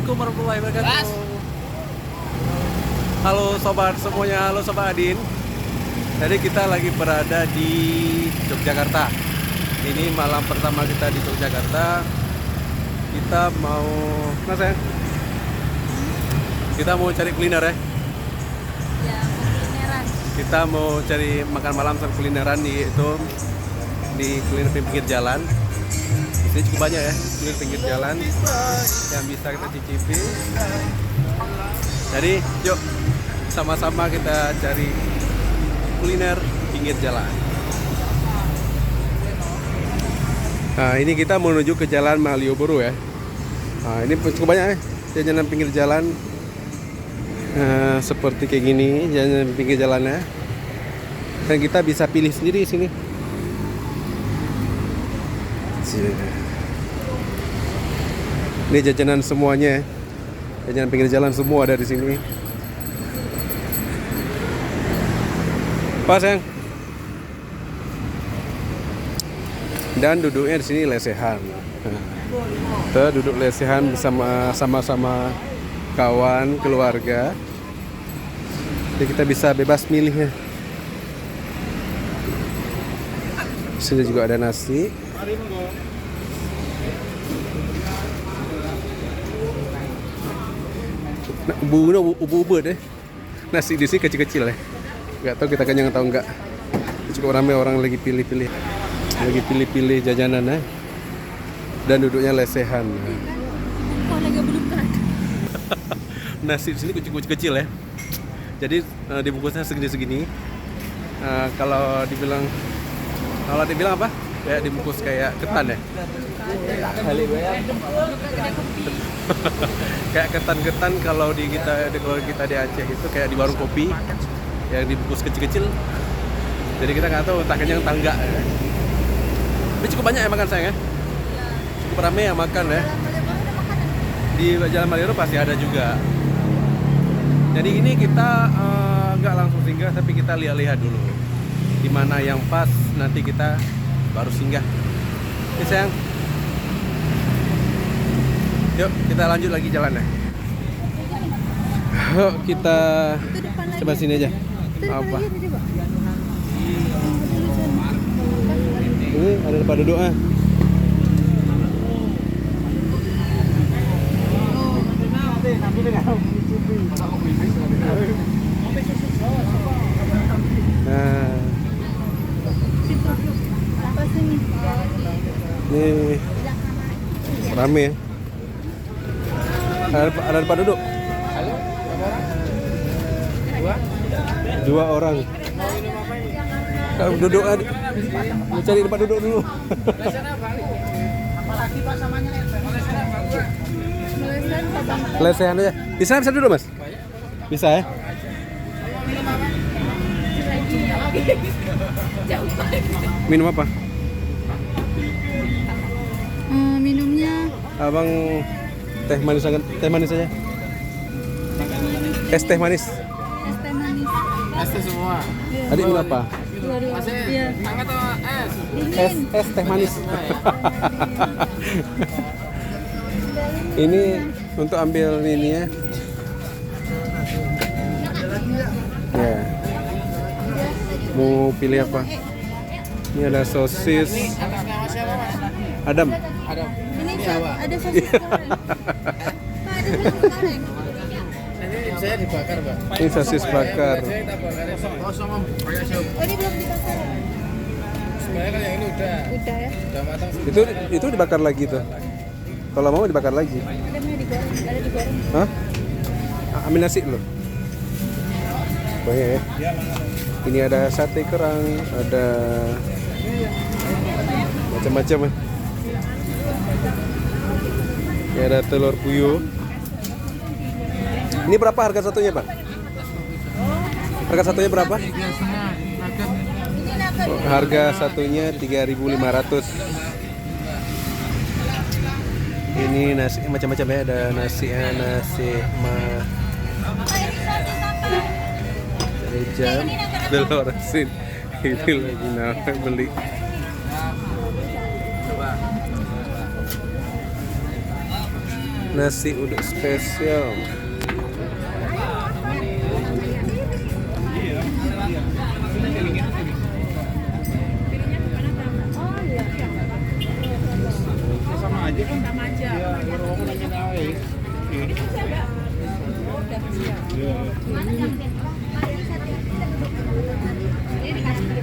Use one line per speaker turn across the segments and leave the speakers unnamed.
Assalamualaikum warahmatullahi wabarakatuh. Halo sobat semuanya, halo sobat Adin. Jadi kita lagi berada di Yogyakarta. Ini malam pertama kita di Yogyakarta. Kita mau, kita mau cari kuliner ya.
Ya, kulineran.
Kita mau cari makan malam sama kulineran di kuliner pinggir jalan. Ini cukup banyak ya, kuliner pinggir jalan yang bisa kita cicipi. Jadi yuk sama-sama kita cari kuliner pinggir jalan. Nah ini kita menuju ke Jalan Malioboro ya. Nah ini cukup banyak ya jajanan pinggir jalan. Seperti kayak gini jajanan pinggir jalannya. Dan kita bisa pilih sendiri di sini. Ini jajanan semuanya ya. Jajanan pinggir jalan semua ada di sini. Pas sayang. Dan duduknya di sini lesehan. Kita duduk lesehan sama-sama kawan, keluarga. Jadi kita bisa bebas milihnya. Sini juga ada nasi. Ubu-ubu deh. Nasi di sini kecil-kecil ya. Gak tahu kita kenyang atau enggak. Cukup ramai orang lagi pilih-pilih jajanan ya. Dan duduknya lesehan.
Kok lagi belum kan?
Nasi di sini kecil-kecil ya. Jadi dibungkusnya segini-segini. Kalau dibilang apa? Kayak dibungkus kayak ketan ya. Kayak ketan-ketan kalau kita di Aceh itu kayak di warung kopi yang dibungkus kecil-kecil. Jadi kita nggak tahu entah kenyang entah enggak ya. Ini cukup banyak yang makan sayang ya. Cukup ramai yang makan ya. Di Jalan Malioboro pasti ada juga. Jadi ini kita nggak langsung singgah tapi kita lihat-lihat dulu di mana yang pas, nanti kita baru singgah. Oke sayang. Yuk kita lanjut lagi jalannya. Yuk kita coba sini aja. Apa? Ini ada tempat duduk ah. Nah, ini rame ya. Ada tempat duduk. Dua orang. Kalau duduk ada, mau cari tempat duduk dulu. Lesehan aja. Bisa duduk mas? Bisa ya? Minum apa?
Minumnya
Abang teh manis aja. Es teh manis.
es teh manis.
Es teh semua.
Adik minum apa?
Dua-dua. Iya.
Hangat atau es?
Es teh manis. Ini untuk ambil ini ya. Ya. Mau pilih apa? Ini ada sosis.
Atas nama siapa mas?
Adam.
Ada.
Ini ada sosis goreng. Pak, ada sosis goreng.
Nanti saya dibakar pak.
Ini sosis bakar.
Saya kita bakar ya. Oh sama pakai sup.
Oh, ini belum dibakar.
Sebenarnya kan yang ini udah
Udah ya.
matang.
Itu dibakar lagi tuh. Kalau mau dibakar lagi.
Ada mau digoreng, ada digoreng.
Hah? Ambil nasi dulu. Banyak ya. Ini ada sate kerang, ada macam-macam ya. Ini ada telur puyuh. Ini berapa harga satunya, Pak? Harga satunya berapa?
Ini nugget.
Harga satunya 3.500. Ini nasi macam-macam ya, ada nasi jam telur asin. Ini lagi namanya beli. Nasi uduk spesial.
Sama aja kan?
Sama aja.
Ya, orang nanya nawe.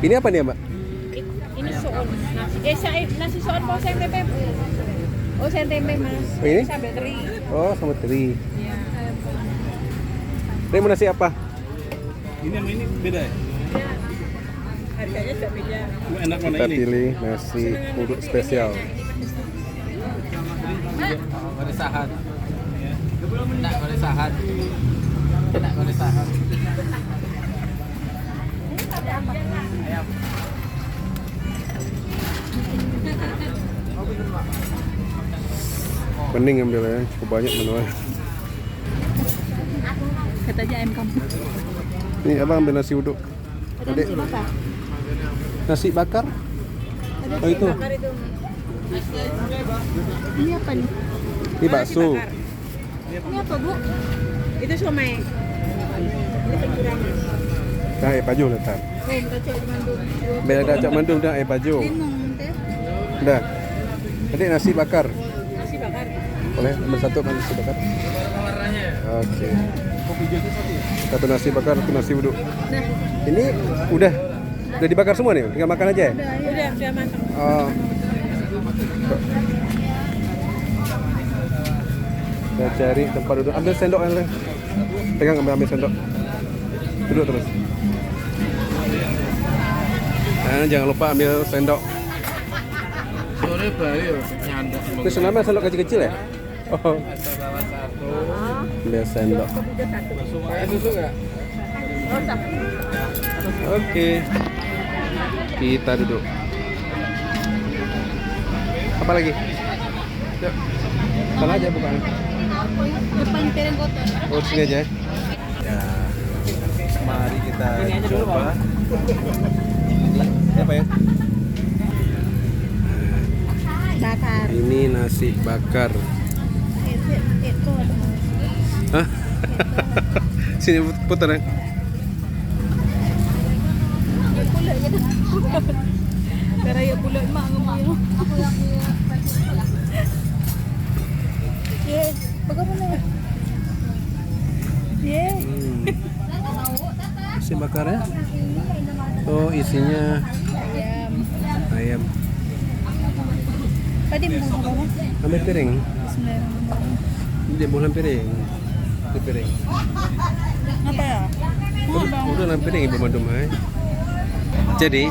Ini apa nih, Mbak?
Ini soon. Nasi soon mau saya tempe. Oh, saya tempe, Mas.
Oh, ini?
Sambal teri.
Oh, sama teri.
Iya.
Ini mau nasi apa?
Ini sama ini beda ya?
Harganya juga beda.
Enak mana
Kita
ini?
pilih nasi uduk spesial.
Goreng sahat. Enak goreng sahat. Enak goreng sahat. Ayam.
Mending ambil ya, cukup banyak menunya.
Katanya ayam kampung.
Ini abang ambil nasi uduk. Adik,
Bakar.
nasi bakar? Oh itu,
Bakar itu. Ini apa nih?
ini bakso.
Ini apa, Bu? Itu somai. Ini teguran.
Dah air pajo letak.
Oh, kita coba mandung.
Biar ada cak mandum dah air pajo.
Linung teh.
Dah. Adik nasi bakar.
Nasi bakar.
Boleh ambil satu nasi bakar.
Warnanya.
Oke.
Kopi hijau itu satu ya?
Satu nasi bakar, satu nasi uduk.
Nah,
Ini udah dibakar semua nih, tinggal makan aja ya?
udah matang.
Oh. Kita cari tempat duduk. Ambil sendok yang lain. Pegang, ambil sendok. Duduk terus. Nah, jangan lupa ambil sendok.
Sore baru ya nyandak.
Itu namanya sendok kecil-kecil ya? Oh,
Bawa satu.
ambil sendok.
Kayak susu nggak?
Oh, sah.
Oke. Kita duduk. Apa lagi? Yuk. Sana aja bukan.
Depan piring kotor.
Oh, sini aja. Ya. Mari kita coba. Ini apa ya?
Bakar.
Ini nasi bakar.
Itu.
Hah? Sini putar ya.
Pula je dah. Cara ya pula mak ngomong. Ye, bagaimana? Ye.
Nasi bakar ya? Oh, isinya
Ayam.
ayam.
Tadi mau apa?
Ambil piring.
Bismillahirrahmanirrahim.
Dia bukan piring. Itu piring.
Apa ya?
Udah dalam piring ibu mandum eh. Jadi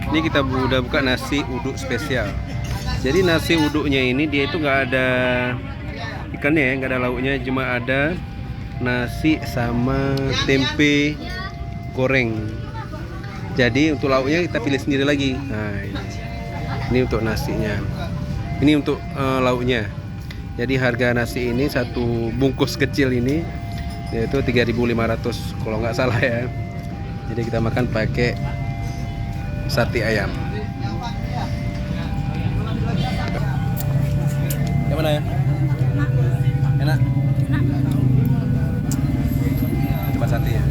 ini kita udah buka nasi uduk spesial. Jadi nasi uduknya ini dia itu nggak ada ikannya ya, nggak ada lauknya, cuma ada nasi sama tempe goreng. Jadi untuk lauknya kita pilih sendiri lagi. Nah, ini untuk nasinya. Ini untuk lauknya. Jadi harga nasi ini satu bungkus kecil ini yaitu 3.500 kalau nggak salah ya. Jadi kita makan pakai sate ayam. Yang mana ya? Enak. Coba sate ya.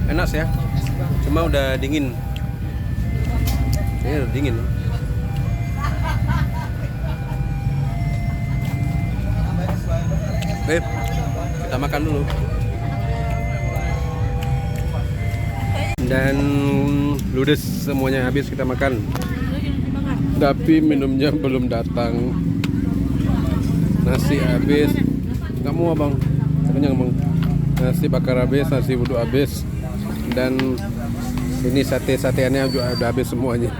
Enak sih ya. Cuma udah dingin. Ini udah dingin. Oke, kita makan dulu. Dan ludes semuanya habis kita makan. Tapi minumnya belum datang. Nasi habis. Kamu abang? Kenyang bang. Nasi bakar habis, nasi uduk habis. Dan ini sate-sateannya juga udah habis semuanya.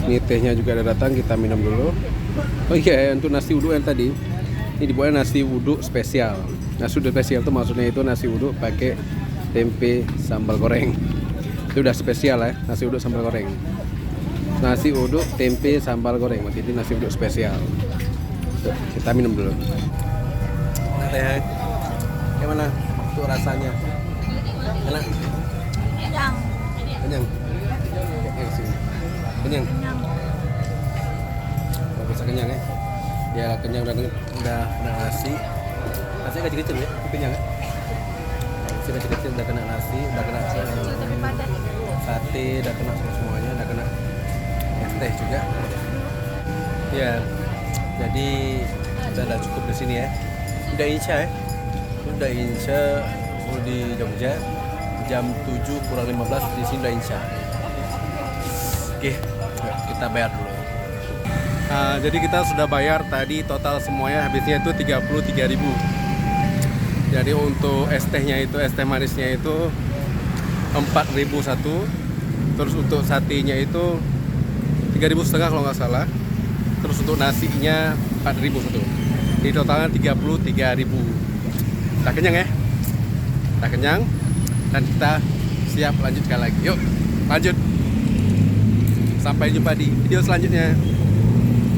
Ini tehnya juga udah datang, kita minum dulu. Oh iya, untuk nasi uduk yang tadi ini dibuatnya nasi uduk spesial. Nasi uduk spesial itu maksudnya itu nasi uduk pakai tempe sambal goreng. Itu udah spesial ya, nasi uduk sambal goreng. Nasi uduk tempe sambal goreng, berarti ini nasi uduk spesial. Tuh, kita minum dulu. Teh, gimana tuh rasanya? Enak?
Yang
Kenyang. Sini. Kenyang. Oh, bisa kenyang ya. Ya kenyang udah nasi. Nasi kecil-kecil ya, kenyang ya. Nasi kecil-kecil udah kena nasi, udah kena sate, udah kena semuanya, udah kena es teh juga. Ya, jadi udah cukup di sini ya. Udah insya ya. Udah insya di Jogja jam 7 kurang 15 di sini udah insya. Oke, kita bayar dulu. Jadi kita sudah bayar tadi, total semuanya habisnya itu 33.000. Jadi untuk es tehnya itu, es teh manisnya itu 4.000 satu. Terus untuk satenya itu 3.500 kalau nggak salah. Terus untuk nasinya 4.000 satu. Jadi totalnya 33.000. Udah kenyang ya? Udah kenyang. Dan kita siap lanjutkan lagi. Yuk, lanjut. Sampai jumpa di video selanjutnya.